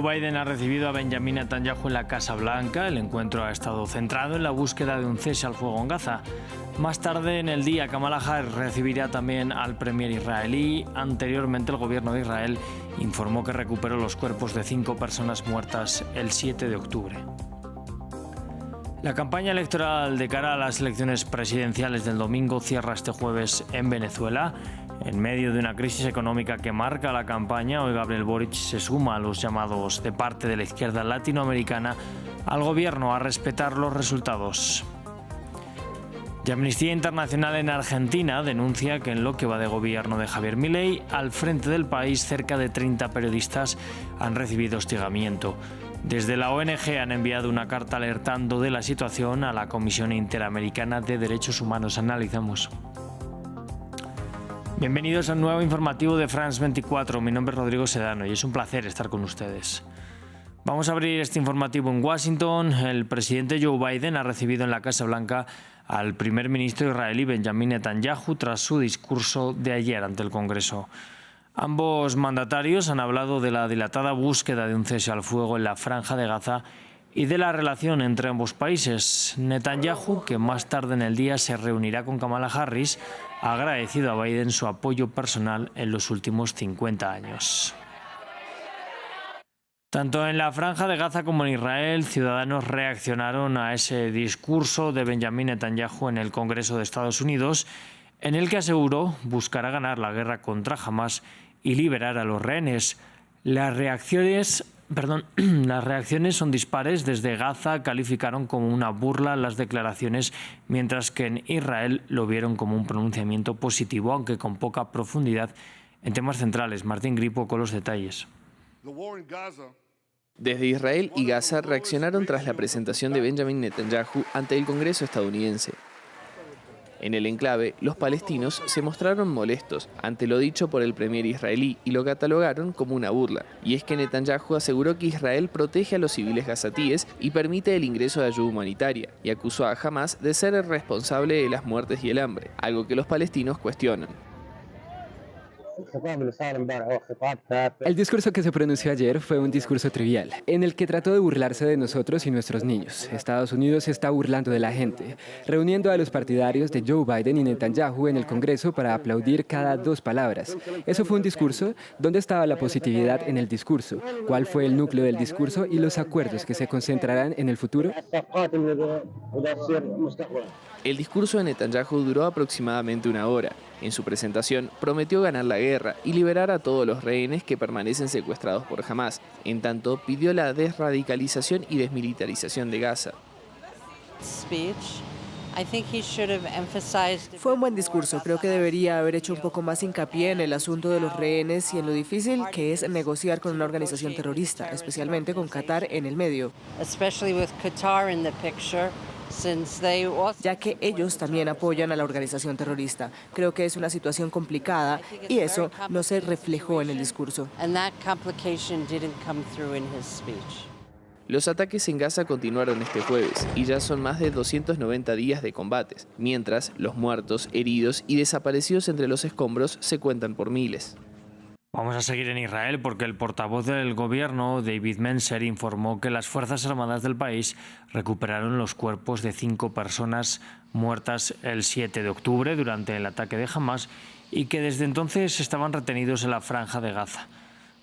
Joe Biden ha recibido a Benjamin Netanyahu en la Casa Blanca. El encuentro ha estado centrado en la búsqueda de un cese al fuego en Gaza. Más tarde en el día, Kamala Harris recibirá también al premier israelí. Anteriormente, el gobierno de Israel informó que recuperó los cuerpos de 5 personas muertas el 7 de octubre. La campaña electoral de cara a las elecciones presidenciales del domingo cierra este jueves en Venezuela. En medio de una crisis económica que marca la campaña, hoy Gabriel Boric se suma a los llamados de parte de la izquierda latinoamericana al gobierno a respetar los resultados. Y Amnistía Internacional en Argentina denuncia que en lo que va de gobierno de Javier Milei, al frente del país cerca de 30 periodistas han recibido hostigamiento. Desde la ONG han enviado una carta alertando de la situación a la Comisión Interamericana de Derechos Humanos. Analizamos. Bienvenidos a un nuevo informativo de France 24. Mi nombre es Rodrigo Sedano y es un placer estar con ustedes. Vamos a abrir este informativo en Washington. El presidente Joe Biden ha recibido en la Casa Blanca al primer ministro israelí Benjamin Netanyahu tras su discurso de ayer ante el Congreso. Ambos mandatarios han hablado de la dilatada búsqueda de un cese al fuego en la Franja de Gaza y de la relación entre ambos países. Netanyahu, que más tarde en el día se reunirá con Kamala Harris, ha agradecido a Biden su apoyo personal en los últimos 50 años. Tanto en la Franja de Gaza como en Israel, ciudadanos reaccionaron a ese discurso de Benjamin Netanyahu en el Congreso de Estados Unidos, en el que aseguró buscará ganar la guerra contra Hamás y liberar a los rehenes. Las reacciones son dispares. Desde Gaza calificaron como una burla las declaraciones, mientras que en Israel lo vieron como un pronunciamiento positivo, aunque con poca profundidad en temas centrales. Martín Gripo con los detalles. Desde Israel y Gaza reaccionaron tras la presentación de Benjamin Netanyahu ante el Congreso estadounidense. En el enclave, los palestinos se mostraron molestos ante lo dicho por el premier israelí y lo catalogaron como una burla. Y es que Netanyahu aseguró que Israel protege a los civiles gazatíes y permite el ingreso de ayuda humanitaria, y acusó a Hamás de ser el responsable de las muertes y el hambre, algo que los palestinos cuestionan. El discurso que se pronunció ayer fue un discurso trivial, en el que trató de burlarse de nosotros y nuestros niños. Estados Unidos se está burlando de la gente, reuniendo a los partidarios de Joe Biden y Netanyahu en el Congreso para aplaudir cada 2 palabras. Eso fue un discurso. ¿Dónde estaba la positividad en el discurso? ¿Cuál fue el núcleo del discurso y los acuerdos que se concentrarán en el futuro? El discurso de Netanyahu duró aproximadamente 1 hora. En su presentación prometió ganar la guerra y liberar a todos los rehenes que permanecen secuestrados por Hamás. En tanto, pidió la desradicalización y desmilitarización de Gaza. Fue un buen discurso. Creo que debería haber hecho un poco más hincapié en el asunto de los rehenes y en lo difícil que es negociar con una organización terrorista, especialmente con Qatar en el medio, ya que ellos también apoyan a la organización terrorista. Creo que es una situación complicada y eso no se reflejó en el discurso. Los ataques en Gaza continuaron este jueves y ya son más de 290 días de combates, mientras los muertos, heridos y desaparecidos entre los escombros se cuentan por miles. Vamos a seguir en Israel porque el portavoz del gobierno, David Mencer, informó que las Fuerzas Armadas del país recuperaron los cuerpos de 5 personas muertas el 7 de octubre durante el ataque de Hamás y que desde entonces estaban retenidos en la Franja de Gaza.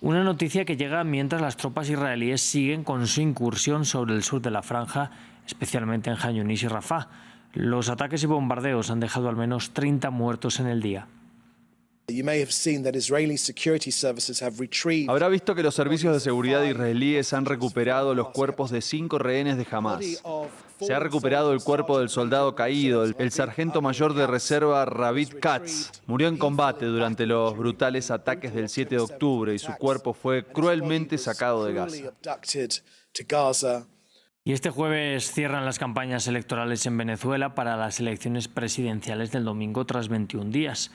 Una noticia que llega mientras las tropas israelíes siguen con su incursión sobre el sur de la Franja, especialmente en Han Yunis y Rafah. Los ataques y bombardeos han dejado al menos 30 muertos en el día. Habrá visto que los servicios de seguridad israelíes han recuperado los cuerpos de 5 rehenes de Hamás. Se ha recuperado el cuerpo del soldado caído, el sargento mayor de reserva Ravid Katz. Murió en combate durante los brutales ataques del 7 de octubre y su cuerpo fue cruelmente sacado de Gaza. Y este jueves cierran las campañas electorales en Venezuela para las elecciones presidenciales del domingo tras 21 días.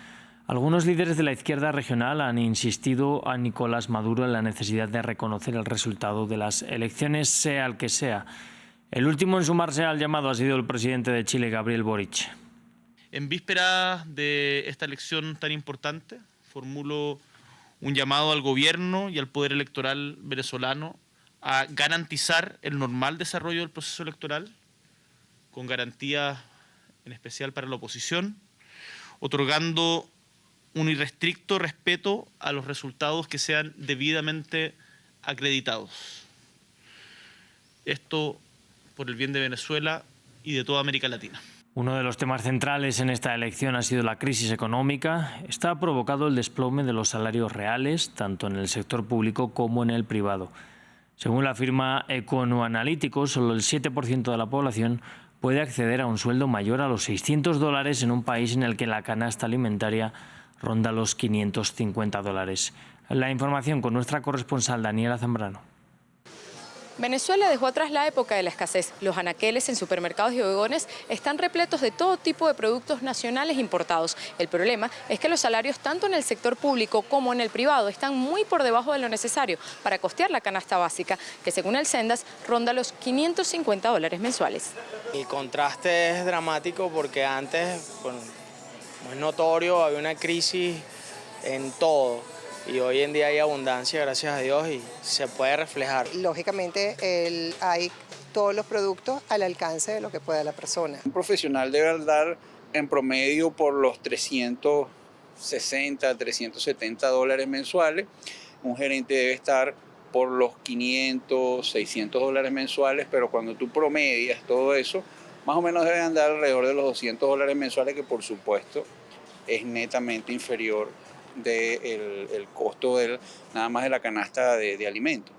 Algunos líderes de la izquierda regional han insistido a Nicolás Maduro en la necesidad de reconocer el resultado de las elecciones, sea el que sea. El último en sumarse al llamado ha sido el presidente de Chile, Gabriel Boric. En víspera de esta elección tan importante, formulo un llamado al gobierno y al poder electoral venezolano a garantizar el normal desarrollo del proceso electoral, con garantías en especial para la oposición, otorgando un irrestricto respeto a los resultados que sean debidamente acreditados. Esto por el bien de Venezuela y de toda América Latina. Uno de los temas centrales en esta elección ha sido la crisis económica. Esta ha provocado el desplome de los salarios reales, tanto en el sector público como en el privado. Según la firma Econoanalíticos, solo el 7% de la población puede acceder a un sueldo mayor a los $600 en un país en el que la canasta alimentaria ronda los $550. La información con nuestra corresponsal Daniela Zambrano. Venezuela dejó atrás la época de la escasez. Los anaqueles en supermercados y bodegones están repletos de todo tipo de productos nacionales importados. El problema es que los salarios tanto en el sector público como en el privado están muy por debajo de lo necesario para costear la canasta básica, que según el Sendas ronda los $550 mensuales. El contraste es dramático porque antes, bueno, es notorio, había una crisis en todo. Y hoy en día hay abundancia, gracias a Dios, y se puede reflejar. Lógicamente, hay todos los productos al alcance de lo que pueda la persona. Un profesional debe dar en promedio por los $360, $370 mensuales. Un gerente debe estar por los $500, $600 mensuales, pero cuando tú promedias todo eso, más o menos debe andar alrededor de los $200 mensuales, que por supuesto es netamente inferior del costo nada más de la canasta de alimentos.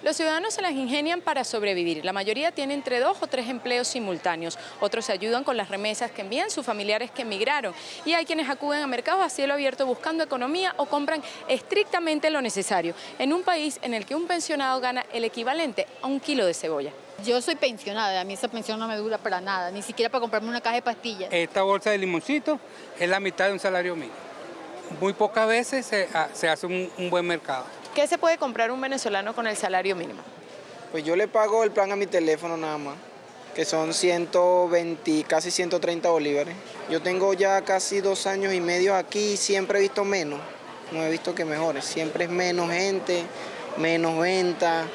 Los ciudadanos se las ingenian para sobrevivir. La mayoría tiene entre 2 o 3 empleos simultáneos. Otros se ayudan con las remesas que envían sus familiares que emigraron. Y hay quienes acuden a mercados a cielo abierto buscando economía o compran estrictamente lo necesario, en un país en el que un pensionado gana el equivalente a 1 kilo de cebolla. Yo soy pensionada, a mí esa pensión no me dura para nada, ni siquiera para comprarme una caja de pastillas. Esta bolsa de limoncito es la mitad de un salario mínimo. Muy pocas veces se hace un buen mercado. ¿Qué se puede comprar un venezolano con el salario mínimo? Pues yo le pago el plan a mi teléfono nada más, que son 120, casi 130 bolívares. Yo tengo ya casi 2 años y medio aquí y siempre he visto menos, no he visto que mejore. Siempre es menos gente, menos venta.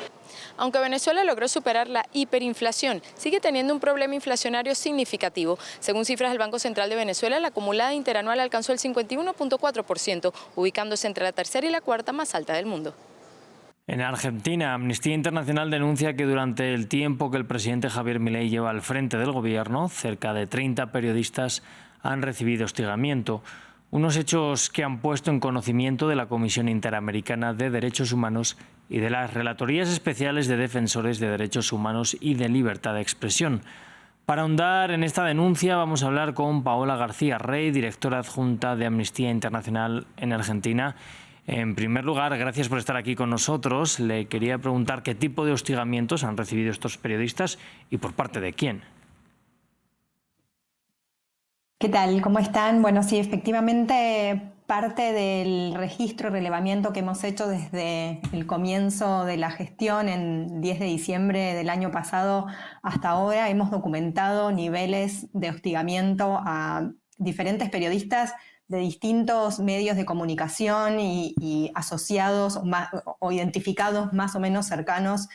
Aunque Venezuela logró superar la hiperinflación, sigue teniendo un problema inflacionario significativo. Según cifras del Banco Central de Venezuela, la acumulada interanual alcanzó el 51.4%, ubicándose entre la tercera y la cuarta más alta del mundo. En Argentina, Amnistía Internacional denuncia que durante el tiempo que el presidente Javier Milei lleva al frente del gobierno, cerca de 30 periodistas han recibido hostigamiento. Unos hechos que han puesto en conocimiento de la Comisión Interamericana de Derechos Humanos y de las Relatorías Especiales de Defensores de Derechos Humanos y de Libertad de Expresión. Para ahondar en esta denuncia vamos a hablar con Paola García Rey, directora adjunta de Amnistía Internacional en Argentina. En primer lugar, gracias por estar aquí con nosotros. Le quería preguntar qué tipo de hostigamientos han recibido estos periodistas y por parte de quién. ¿Qué tal? ¿Cómo están? Bueno, sí, efectivamente, parte del registro y relevamiento que hemos hecho desde el comienzo de la gestión, en 10 de diciembre del año pasado hasta ahora, hemos documentado niveles de hostigamiento a diferentes periodistas de distintos medios de comunicación y asociados o identificados más o menos cercanos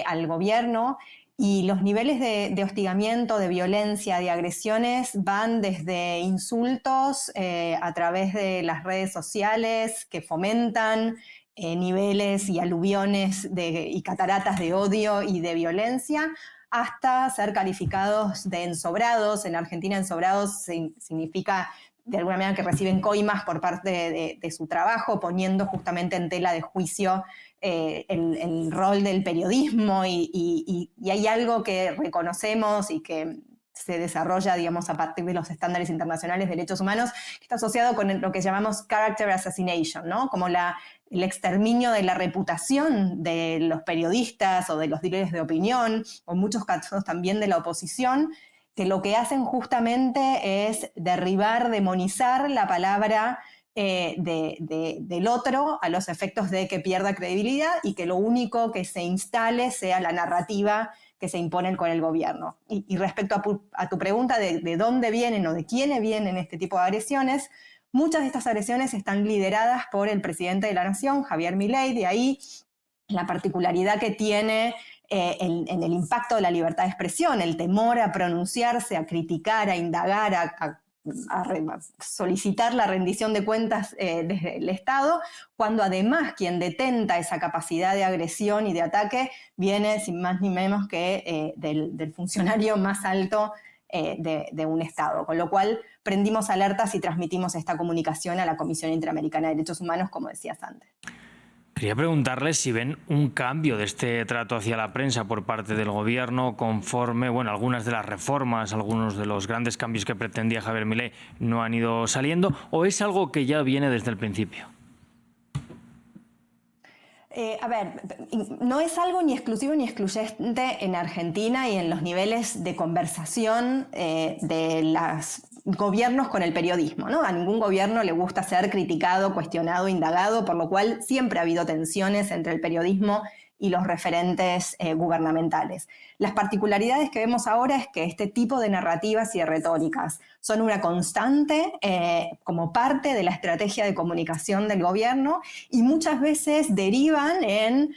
al gobierno. Y los niveles de hostigamiento, de violencia, de agresiones van desde insultos a través de las redes sociales que fomentan niveles y aluviones y cataratas de odio y de violencia, hasta ser calificados de ensobrados. En Argentina, ensobrados significa de alguna manera que reciben coimas por parte de su trabajo, poniendo justamente en tela de juicio el rol del periodismo y hay algo que reconocemos y que se desarrolla, digamos, a partir de los estándares internacionales de derechos humanos, que está asociado con lo que llamamos character assassination, ¿no? Como el exterminio de la reputación de los periodistas o de los líderes de opinión, o en muchos casos también de la oposición, que lo que hacen justamente es derribar, demonizar la palabra del otro a los efectos de que pierda credibilidad y que lo único que se instale sea la narrativa que se imponen con el gobierno. Y respecto a tu pregunta de dónde vienen o de quiénes vienen este tipo de agresiones, muchas de estas agresiones están lideradas por el presidente de la Nación, Javier Milei. De ahí la particularidad que tiene en el impacto de la libertad de expresión, el temor a pronunciarse, a criticar, a indagar, a solicitar la rendición de cuentas desde el Estado, cuando además quien detenta esa capacidad de agresión y de ataque viene sin más ni menos que del funcionario más alto de un Estado. Con lo cual prendimos alertas y transmitimos esta comunicación a la Comisión Interamericana de Derechos Humanos, como decías antes. Quería preguntarles si ven un cambio de este trato hacia la prensa por parte del gobierno conforme, bueno, algunas de las reformas, algunos de los grandes cambios que pretendía Javier Milei no han ido saliendo, o es algo que ya viene desde el principio. A ver, no es algo ni exclusivo ni excluyente en Argentina y en los niveles de conversación de los gobiernos con el periodismo, ¿no? A ningún gobierno le gusta ser criticado, cuestionado, indagado, por lo cual siempre ha habido tensiones entre el periodismo y los referentes gubernamentales. Las particularidades que vemos ahora es que este tipo de narrativas y de retóricas son una constante como parte de la estrategia de comunicación del gobierno y muchas veces derivan en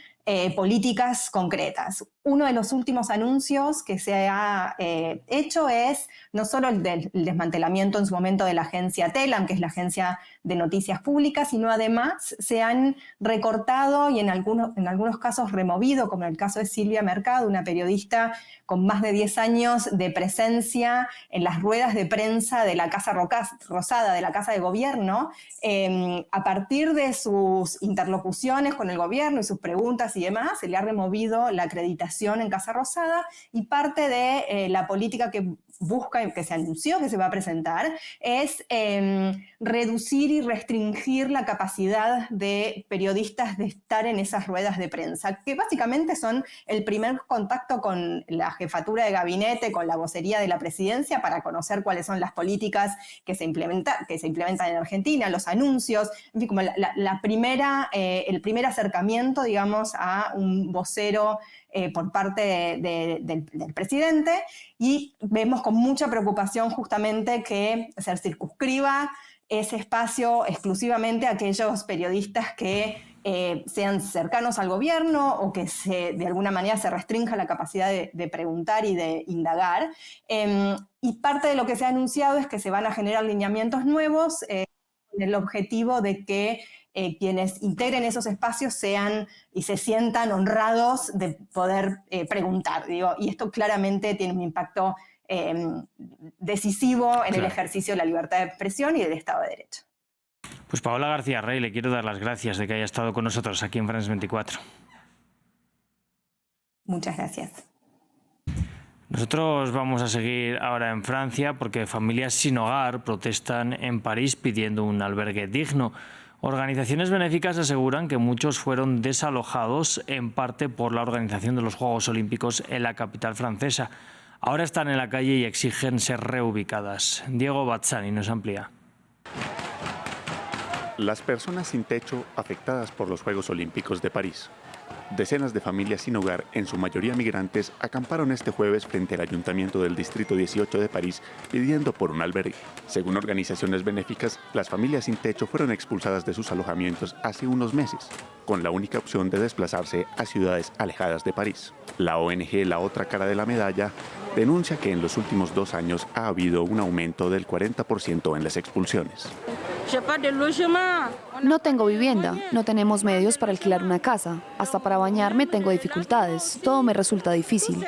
políticas concretas. Uno de los últimos anuncios que se ha hecho es no solo el desmantelamiento en su momento de la agencia TELAM, que es la agencia de noticias públicas, sino además se han recortado y en algunos casos removido, como en el caso de Silvia Mercado, una periodista con más de 10 años de presencia en las ruedas de prensa de la Casa Rosada, de la Casa de Gobierno, a partir de sus interlocuciones con el gobierno y sus preguntas y demás, se le ha removido la acreditación en Casa Rosada y parte de la política que busca, que se anunció que se va a presentar, es reducir y restringir la capacidad de periodistas de estar en esas ruedas de prensa, que básicamente son el primer contacto con la jefatura de gabinete, con la vocería de la presidencia, para conocer cuáles son las políticas que se implementan en Argentina, los anuncios, en fin, como el primer acercamiento, digamos, a un vocero por parte del presidente, y vemos con mucha preocupación justamente que se circunscriba ese espacio exclusivamente a aquellos periodistas que sean cercanos al gobierno o que de alguna manera se restrinja la capacidad de preguntar y de indagar. Y parte de lo que se ha anunciado es que se van a generar lineamientos nuevos con el objetivo de que quienes integren esos espacios sean y se sientan honrados de poder preguntar. Y esto claramente tiene un impacto decisivo en el ejercicio de la libertad de expresión y del Estado de Derecho. Pues Paola García Rey, le quiero dar las gracias de que haya estado con nosotros aquí en France 24. Muchas gracias. Nosotros vamos a seguir ahora en Francia porque familias sin hogar protestan en París pidiendo un albergue digno. Organizaciones benéficas aseguran que muchos fueron desalojados en parte por la organización de los Juegos Olímpicos en la capital francesa. Ahora están en la calle y exigen ser reubicadas. Diego Bazzani nos amplía. Las personas sin techo afectadas por los Juegos Olímpicos de París. Decenas de familias sin hogar, en su mayoría migrantes, acamparon este jueves frente al Ayuntamiento del Distrito 18 de París pidiendo por un albergue. Según organizaciones benéficas, las familias sin techo fueron expulsadas de sus alojamientos hace unos meses, con la única opción de desplazarse a ciudades alejadas de París. La ONG La Otra Cara de la Medalla denuncia que en los últimos 2 años ha habido un aumento del 40% en las expulsiones. No tengo vivienda, no tenemos medios para alquilar una casa, hasta para bañarme tengo dificultades, todo me resulta difícil.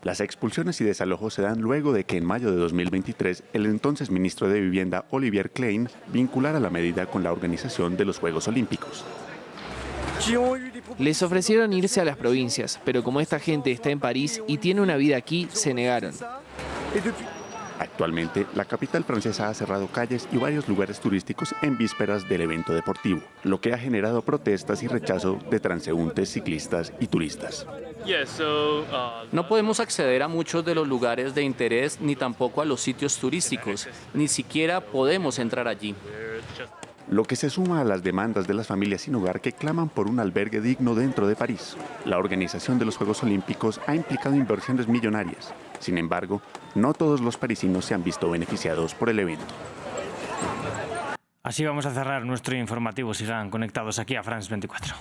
Las expulsiones y desalojos se dan luego de que en mayo de 2023 el entonces ministro de Vivienda Olivier Klein vinculara la medida con la organización de los Juegos Olímpicos. Les ofrecieron irse a las provincias, pero como esta gente está en París y tiene una vida aquí, se negaron. Actualmente, la capital francesa ha cerrado calles y varios lugares turísticos en vísperas del evento deportivo, lo que ha generado protestas y rechazo de transeúntes, ciclistas y turistas. No podemos acceder a muchos de los lugares de interés ni tampoco a los sitios turísticos, ni siquiera podemos entrar allí. Lo que se suma a las demandas de las familias sin hogar que claman por un albergue digno dentro de París. La organización de los Juegos Olímpicos ha implicado inversiones millonarias. Sin embargo, no todos los parisinos se han visto beneficiados por el evento. Así vamos a cerrar nuestro informativo. Sigan conectados aquí a France 24.